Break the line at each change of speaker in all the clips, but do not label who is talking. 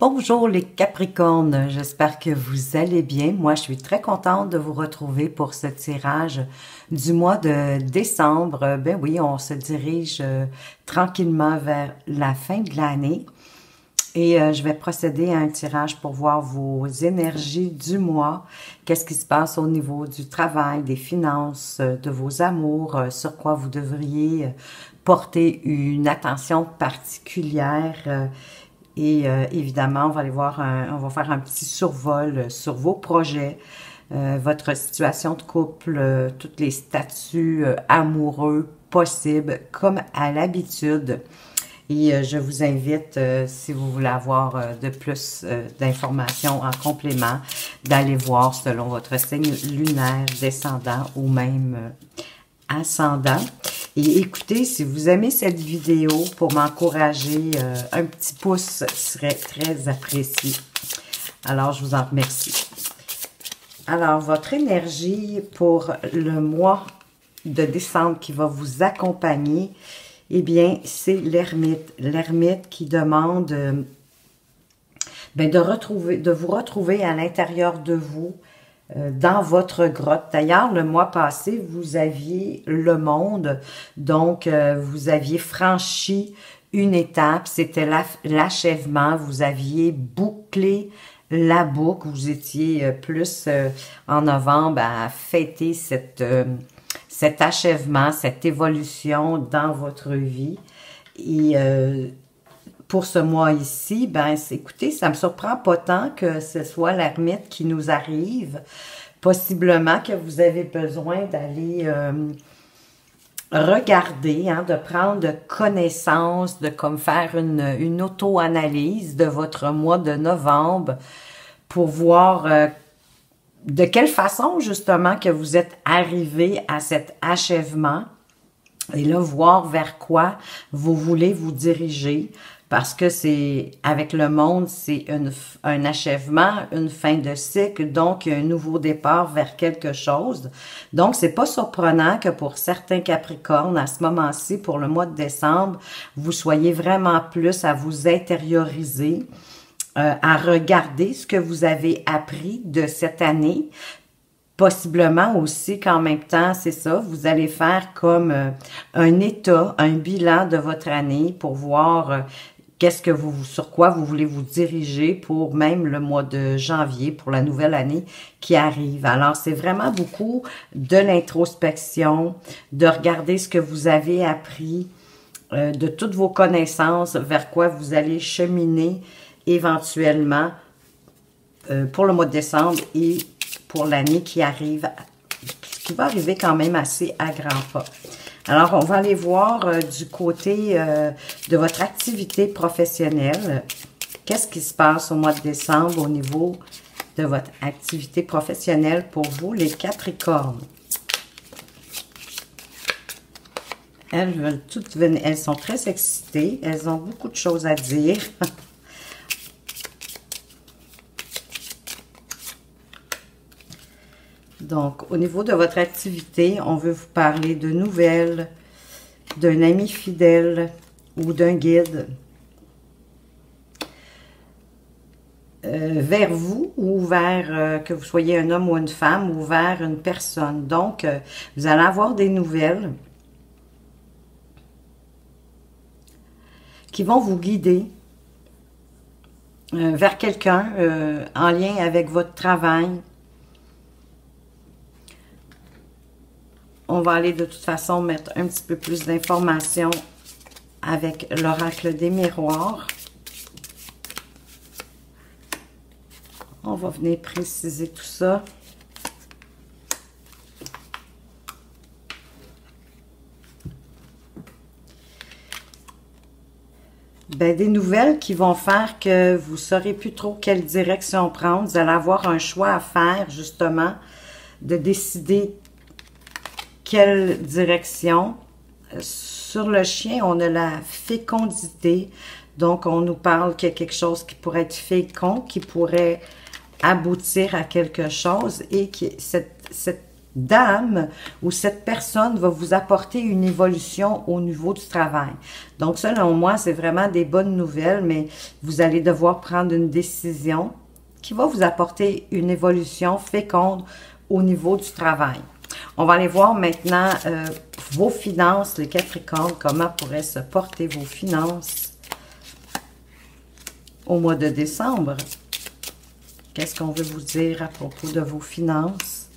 Bonjour les Capricornes, j'espère que vous allez bien. Moi, je suis très contente de vous retrouver pour ce tirage du mois de décembre. Ben oui, on se dirige tranquillement vers la fin de l'année et je vais procéder à un tirage pour voir vos énergies du mois. Qu'est-ce qui se passe au niveau du travail, des finances, de vos amours, sur quoi vous devriez porter une attention particulière. Et évidemment, on va aller voir, on va faire un petit survol sur vos projets, votre situation de couple, tous les statuts amoureux possibles, comme à l'habitude. Et je vous invite, si vous voulez avoir de plus d'informations en complément, d'aller voir selon votre signe lunaire, descendant ou même ascendant. Et écoutez, si vous aimez cette vidéo, pour m'encourager, un petit pouce serait très apprécié. Alors, je vous en remercie. Alors, votre énergie pour le mois de décembre qui va vous accompagner, eh bien, c'est l'ermite. L'ermite qui demande de vous retrouver à l'intérieur de vous, dans votre grotte. D'ailleurs, le mois passé, vous aviez le monde, donc vous aviez franchi une étape, c'était l'achèvement, vous aviez bouclé la boucle, vous étiez plus en novembre à fêter cet achèvement, cette évolution dans votre vie. Et pour ce mois ici, ben écoutez, ça me surprend pas tant que ce soit l'ermite qui nous arrive. Possiblement que vous avez besoin d'aller regarder, hein, de prendre connaissance, de comme faire une auto-analyse de votre mois de novembre pour voir de quelle façon justement que vous êtes arrivé à cet achèvement. Et là, voir vers quoi vous voulez vous diriger. Parce que c'est, avec le monde, c'est un achèvement, une fin de cycle, donc un nouveau départ vers quelque chose. Donc, c'est pas surprenant que pour certains Capricornes, à ce moment-ci, pour le mois de décembre, vous soyez vraiment plus à vous intérioriser, à regarder ce que vous avez appris de cette année. Possiblement aussi qu'en même temps, c'est ça, vous allez faire comme un état, un bilan de votre année pour voir sur quoi vous voulez vous diriger pour même le mois de janvier, pour la nouvelle année qui arrive. Alors, c'est vraiment beaucoup de l'introspection, de regarder ce que vous avez appris, de toutes vos connaissances, vers quoi vous allez cheminer éventuellement pour le mois de décembre et pour l'année qui arrive, qui va arriver quand même assez à grands pas. Alors, on va aller voir du côté de votre activité professionnelle. Qu'est-ce qui se passe au mois de décembre au niveau de votre activité professionnelle pour vous, les Capricornes? Elles veulent toutes venir. Elles sont très excitées. Elles ont beaucoup de choses à dire. Donc, au niveau de votre activité, on veut vous parler de nouvelles, d'un ami fidèle ou d'un guide vers vous ou vers, que vous soyez un homme ou une femme, ou vers une personne. Donc, vous allez avoir des nouvelles qui vont vous guider vers quelqu'un en lien avec votre travail. On va aller de toute façon mettre un petit peu plus d'informations avec l'oracle des miroirs. On va venir préciser tout ça. Ben, des nouvelles qui vont faire que vous ne saurez plus trop quelle direction prendre. Vous allez avoir un choix à faire, justement, de décider quelle direction. Sur le chien, on a la fécondité. Donc, on nous parle qu'il y a quelque chose qui pourrait être fécond, qui pourrait aboutir à quelque chose et que cette dame ou cette personne va vous apporter une évolution au niveau du travail. Donc, selon moi, c'est vraiment des bonnes nouvelles, mais vous allez devoir prendre une décision qui va vous apporter une évolution féconde au niveau du travail. On va aller voir maintenant vos finances, les Capricornes, comment pourraient se porter vos finances au mois de décembre. Qu'est-ce qu'on veut vous dire à propos de vos finances?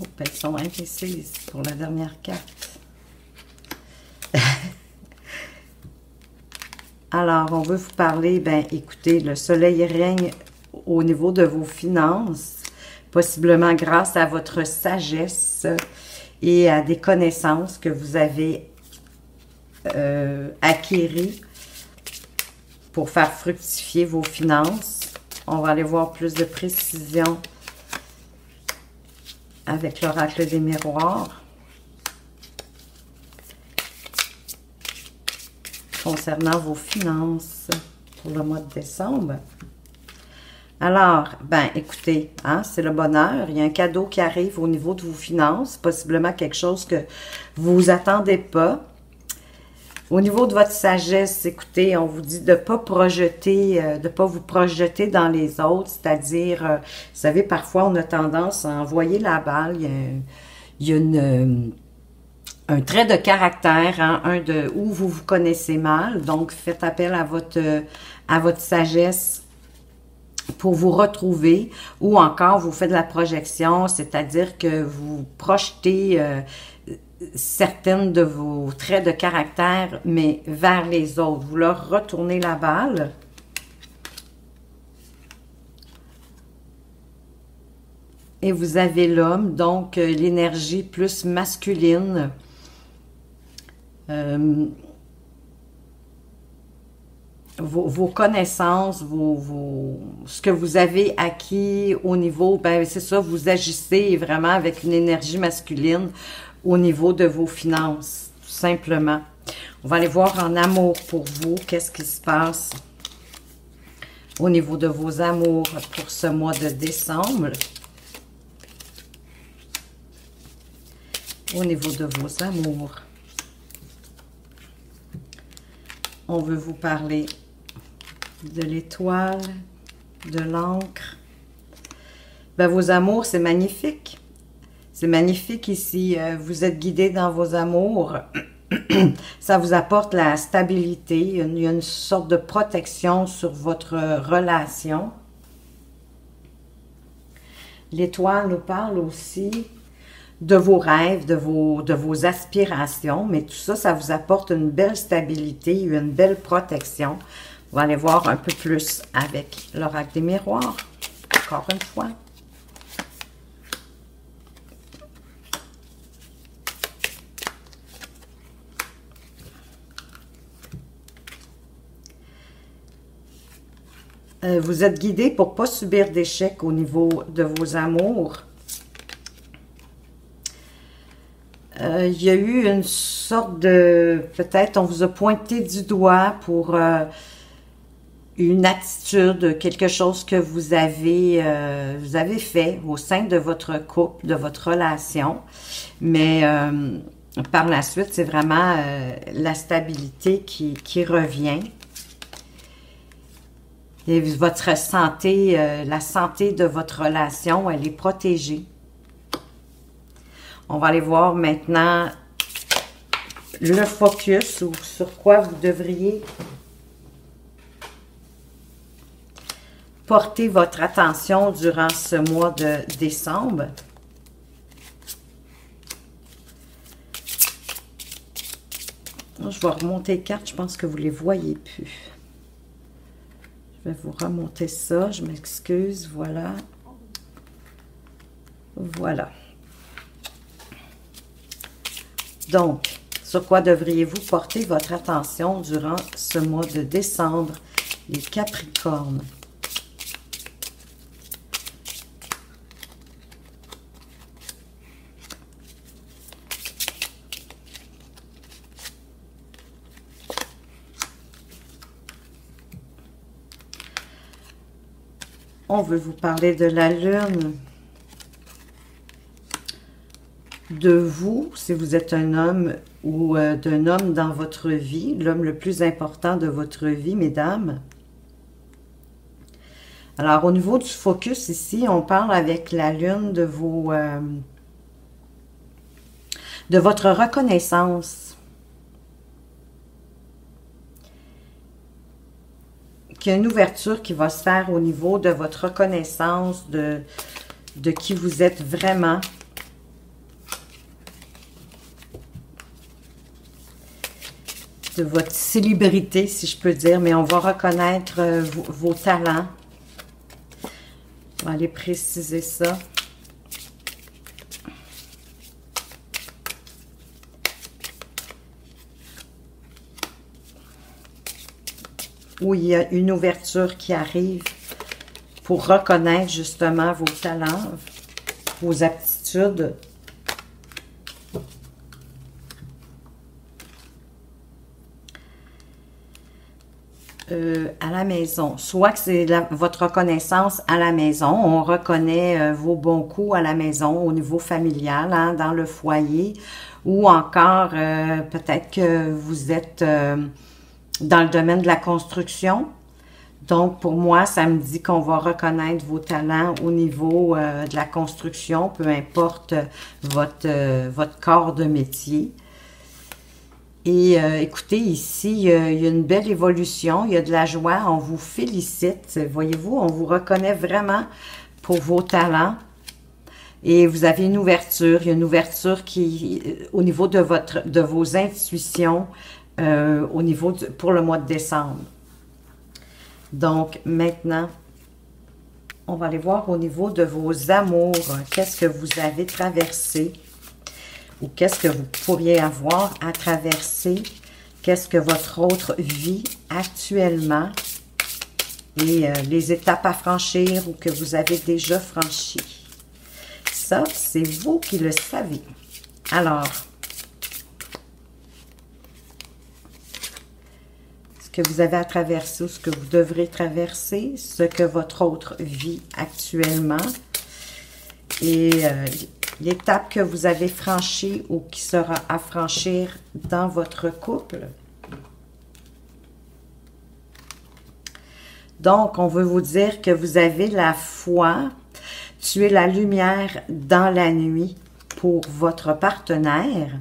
Oh, elles sont indécises pour la dernière carte. Alors, on veut vous parler, ben écoutez, le soleil règne au niveau de vos finances, possiblement grâce à votre sagesse et à des connaissances que vous avez acquéries pour faire fructifier vos finances. On va aller voir plus de précision avec l'oracle des miroirs concernant vos finances pour le mois de décembre. Alors, ben écoutez, hein, c'est le bonheur. Il y a un cadeau qui arrive au niveau de vos finances, possiblement quelque chose que vous vous attendez pas. Au niveau de votre sagesse, écoutez, on vous dit de ne pas projeter, de pas vous projeter dans les autres, c'est-à-dire, vous savez, parfois on a tendance à envoyer la balle. Il y a un trait de caractère, hein, où vous vous connaissez mal. Donc, faites appel à votre sagesse pour vous retrouver, ou encore vous faites de la projection, c'est-à-dire que vous projetez certaines de vos traits de caractère, mais vers les autres. Vous leur retournez la balle. Et vous avez l'homme, donc l'énergie plus masculine. Vos connaissances, ce que vous avez acquis au niveau, ben c'est ça, vous agissez vraiment avec une énergie masculine au niveau de vos finances, tout simplement. On va aller voir en amour pour vous, qu'est-ce qui se passe au niveau de vos amours pour ce mois de décembre. Au niveau de vos amours. On veut vous parler de l'étoile, de l'encre. Ben, vos amours, c'est magnifique. C'est magnifique ici. Vous êtes guidé dans vos amours. Ça vous apporte la stabilité. Il y a une sorte de protection sur votre relation. L'étoile nous parle aussi de vos rêves, de vos aspirations, mais tout ça, ça vous apporte une belle stabilité, une belle protection. On va aller voir un peu plus avec l'oracle des miroirs, encore une fois. Vous êtes guidé pour ne pas subir d'échecs au niveau de vos amours. Il y a eu une sorte de... Peut-être on vous a pointé du doigt pour une attitude, quelque chose que vous avez fait au sein de votre couple, de votre relation. Mais par la suite, c'est vraiment la stabilité qui revient. Et votre santé, la santé de votre relation, elle est protégée. On va aller voir maintenant le focus ou sur quoi vous devriez porter votre attention durant ce mois de décembre. Je vais remonter les cartes, je pense que vous ne les voyez plus. Je vais vous remonter ça, je m'excuse, voilà. Voilà. Donc, sur quoi devriez-vous porter votre attention durant ce mois de décembre, les Capricornes? on veut vous parler de la Lune. De vous, si vous êtes un homme ou d'un homme dans votre vie, l'homme le plus important de votre vie, mesdames. Alors, au niveau du focus ici, on parle avec la Lune de votre reconnaissance. Qu'il y a une ouverture qui va se faire au niveau de votre reconnaissance, de qui vous êtes vraiment. De votre célébrité, si je peux dire, mais on va reconnaître vos talents. On va aller préciser ça. Où il y a une ouverture qui arrive pour reconnaître justement vos talents, vos aptitudes. À la maison. Soit que c'est votre reconnaissance à la maison. On reconnaît vos bons coups à la maison au niveau familial, hein, dans le foyer. Ou encore, peut-être que vous êtes dans le domaine de la construction. Donc, pour moi, ça me dit qu'on va reconnaître vos talents au niveau de la construction, peu importe votre corps de métier. Et écoutez, ici, il y a une belle évolution, il y a de la joie, on vous félicite. Voyez-vous, on vous reconnaît vraiment pour vos talents. Et vous avez une ouverture, il y a une ouverture qui, au niveau de vos intuitions, au niveau pour le mois de décembre. Donc, maintenant, on va aller voir au niveau de vos amours, qu'est-ce que vous avez traversé. Ou qu'est-ce que vous pourriez avoir à traverser, qu'est-ce que votre autre vit actuellement et les étapes à franchir ou que vous avez déjà franchies. Ça, c'est vous qui le savez. Alors, ce que vous avez à traverser ou ce que vous devrez traverser, ce que votre autre vit actuellement et l'étape que vous avez franchie ou qui sera à franchir dans votre couple. Donc, on veut vous dire que vous avez la foi, tu es la lumière dans la nuit pour votre partenaire.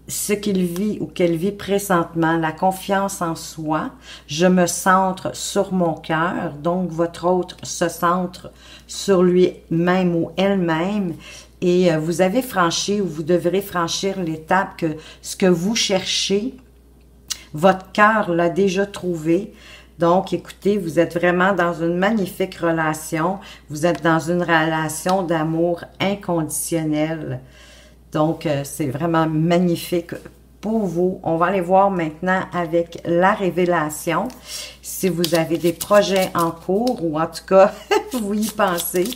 Ce qu'il vit ou qu'elle vit présentement, la confiance en soi, je me centre sur mon cœur, donc votre autre se centre sur lui-même ou elle-même, et vous avez franchi ou vous devrez franchir l'étape que ce que vous cherchez, votre cœur l'a déjà trouvé. Donc, écoutez, vous êtes vraiment dans une magnifique relation, vous êtes dans une relation d'amour inconditionnel. Donc, c'est vraiment magnifique pour vous. On va aller voir maintenant avec la révélation. Si vous avez des projets en cours ou en tout cas, vous y pensez,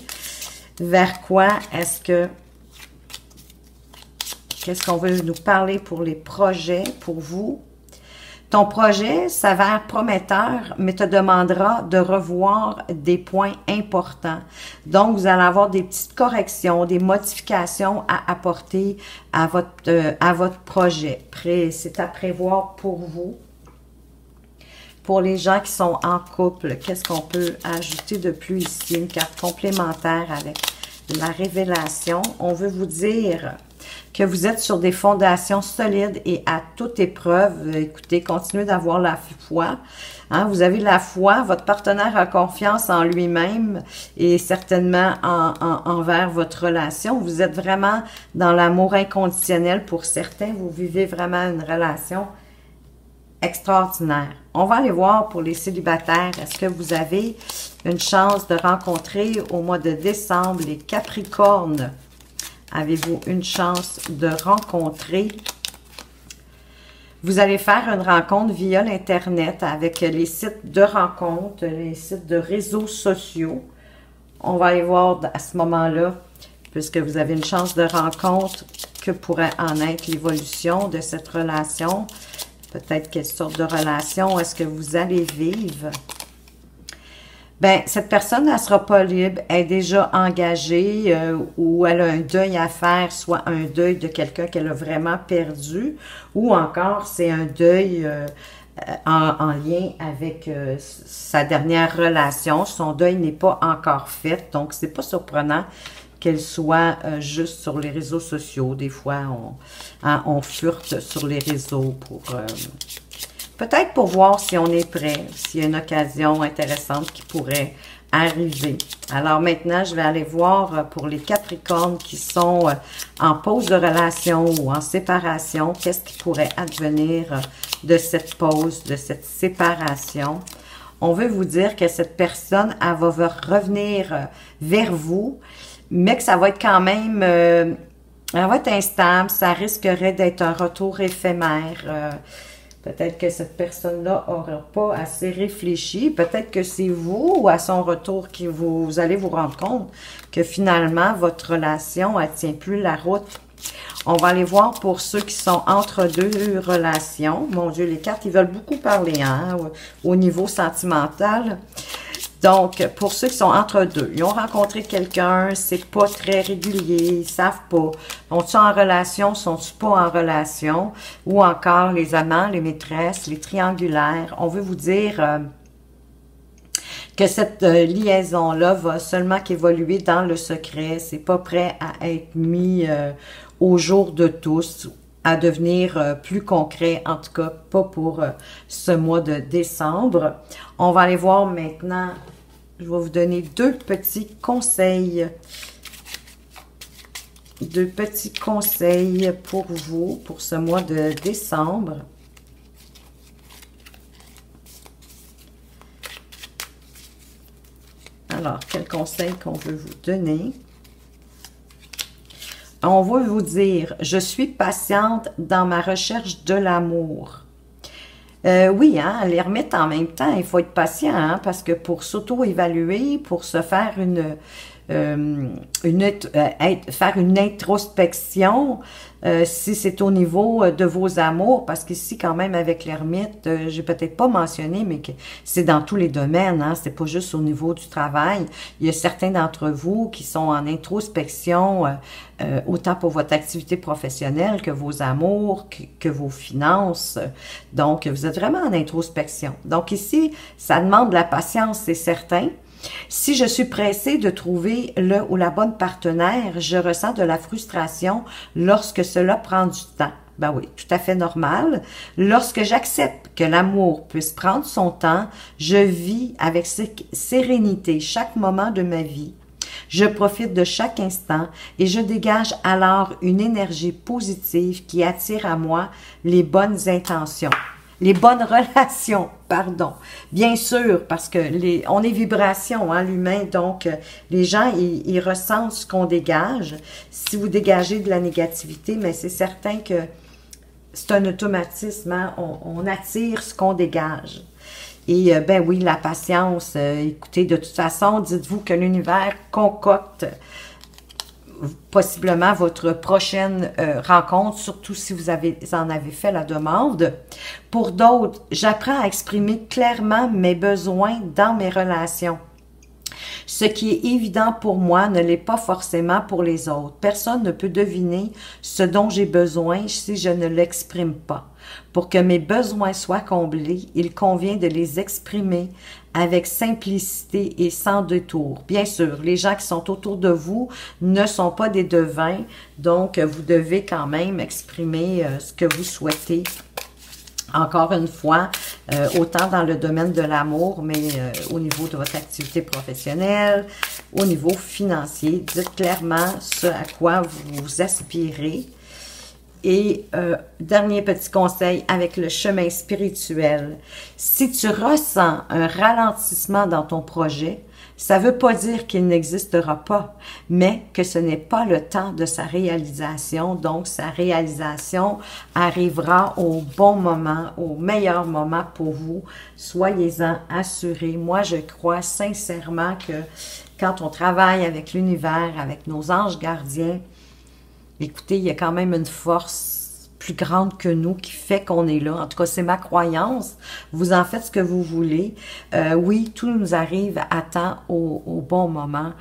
vers quoi qu'est-ce qu'on veut nous parler pour les projets, pour vous? Ton projet s'avère prometteur, mais te demandera de revoir des points importants. Donc, vous allez avoir des petites corrections, des modifications à apporter à votre projet. C'est à prévoir pour vous. Pour les gens qui sont en couple, qu'est-ce qu'on peut ajouter de plus ici? Une carte complémentaire avec la révélation. On veut vous dire que vous êtes sur des fondations solides et à toute épreuve. Écoutez, continuez d'avoir la foi. Hein, vous avez la foi, votre partenaire a confiance en lui-même et certainement envers votre relation. Vous êtes vraiment dans l'amour inconditionnel pour certains. Vous vivez vraiment une relation extraordinaire. On va aller voir pour les célibataires. Est-ce que vous avez une chance de rencontrer au mois de décembre les Capricornes? Avez-vous une chance de rencontrer? Vous allez faire une rencontre via l'Internet avec les sites de rencontres, les sites de réseaux sociaux. On va aller voir à ce moment-là, puisque vous avez une chance de rencontre, que pourrait en être l'évolution de cette relation. Peut-être quelle sorte de relation est-ce que vous allez vivre. ben cette personne, elle sera pas libre, elle est déjà engagée ou elle a un deuil à faire, soit un deuil de quelqu'un qu'elle a vraiment perdu, ou encore c'est un deuil en lien avec sa dernière relation. Son deuil n'est pas encore fait, donc c'est pas surprenant qu'elle soit juste sur les réseaux sociaux. Des fois, on flirte sur les réseaux pour... peut-être pour voir si on est prêt, s'il y a une occasion intéressante qui pourrait arriver. Alors maintenant, je vais aller voir pour les Capricornes qui sont en pause de relation ou en séparation, qu'est-ce qui pourrait advenir de cette pause, de cette séparation. On veut vous dire que cette personne, elle va revenir vers vous, mais que ça va être quand même... elle va être instable, ça risquerait d'être un retour éphémère. Peut-être que cette personne-là n'aura pas assez réfléchi. Peut-être que c'est vous, ou à son retour, que vous allez vous rendre compte que finalement, votre relation, elle ne tient plus la route. On va aller voir pour ceux qui sont entre deux relations. Mon Dieu, les cartes, ils veulent beaucoup parler hein, au niveau sentimental. Donc, pour ceux qui sont entre deux, ils ont rencontré quelqu'un, c'est pas très régulier, ils savent pas. Sont-ils en relation, sont-ils pas en relation? Ou encore les amants, les maîtresses, les triangulaires. On veut vous dire que cette liaison-là va seulement qu'évoluer dans le secret. C'est pas prêt à être mis au jour de tous, à devenir plus concret, en tout cas pas pour ce mois de décembre. On va aller voir maintenant, je vais vous donner deux petits conseils. Deux petits conseils pour vous, pour ce mois de décembre. Alors, quel conseil qu'on veut vous donner? On veut vous dire, je suis patiente dans ma recherche de l'amour. Oui, hein, l'ermite en même temps, il faut être patient, hein, parce que pour s'auto-évaluer, pour se faire faire une introspection, si c'est au niveau de vos amours, parce qu'ici, quand même, avec l'ermite, j'ai peut-être pas mentionné, mais que c'est dans tous les domaines, hein, c'est pas juste au niveau du travail. Il y a certains d'entre vous qui sont en introspection, autant pour votre activité professionnelle que vos amours, que vos finances. Donc, vous êtes vraiment en introspection. Donc ici, ça demande de la patience, c'est certain. Si je suis pressée de trouver le ou la bonne partenaire, je ressens de la frustration lorsque cela prend du temps. Ben oui, tout à fait normal. Lorsque j'accepte que l'amour puisse prendre son temps, je vis avec sérénité chaque moment de ma vie. Je profite de chaque instant et je dégage alors une énergie positive qui attire à moi les bonnes intentions. Les bonnes relations, pardon. Bien sûr, parce que on est vibration, hein, l'humain, donc les gens, ils ressentent ce qu'on dégage. Si vous dégagez de la négativité, mais c'est certain que c'est un automatisme, hein, on attire ce qu'on dégage. Et ben oui, la patience, écoutez, de toute façon, dites-vous que l'univers concocte possiblement votre prochaine rencontre, surtout si vous en avez fait la demande. Pour d'autres, j'apprends à exprimer clairement mes besoins dans mes relations. Ce qui est évident pour moi ne l'est pas forcément pour les autres. Personne ne peut deviner ce dont j'ai besoin si je ne l'exprime pas. Pour que mes besoins soient comblés, il convient de les exprimer avec simplicité et sans détour. Bien sûr, les gens qui sont autour de vous ne sont pas des devins, donc vous devez quand même exprimer ce que vous souhaitez. Encore une fois, autant dans le domaine de l'amour, mais au niveau de votre activité professionnelle, au niveau financier, dites clairement ce à quoi vous aspirez. Et dernier petit conseil avec le chemin spirituel. Si tu ressens un ralentissement dans ton projet, ça ne veut pas dire qu'il n'existera pas, mais que ce n'est pas le temps de sa réalisation. Donc, sa réalisation arrivera au bon moment, au meilleur moment pour vous. Soyez-en assurés. Moi, je crois sincèrement que quand on travaille avec l'univers, avec nos anges gardiens, écoutez, il y a quand même une force plus grande que nous qui fait qu'on est là. En tout cas, c'est ma croyance. Vous en faites ce que vous voulez. Oui, tout nous arrive à temps au bon moment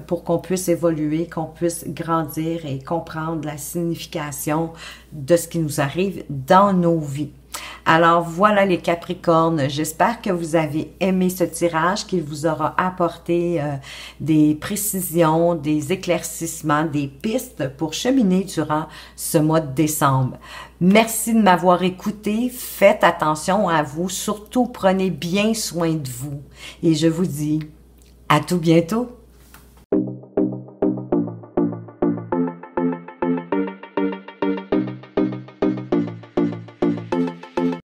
pour qu'on puisse évoluer, qu'on puisse grandir et comprendre la signification de ce qui nous arrive dans nos vies. Alors voilà les Capricornes, j'espère que vous avez aimé ce tirage, qu'il vous aura apporté des précisions, des éclaircissements, des pistes pour cheminer durant ce mois de décembre. Merci de m'avoir écouté, faites attention à vous, surtout prenez bien soin de vous et je vous dis à tout bientôt.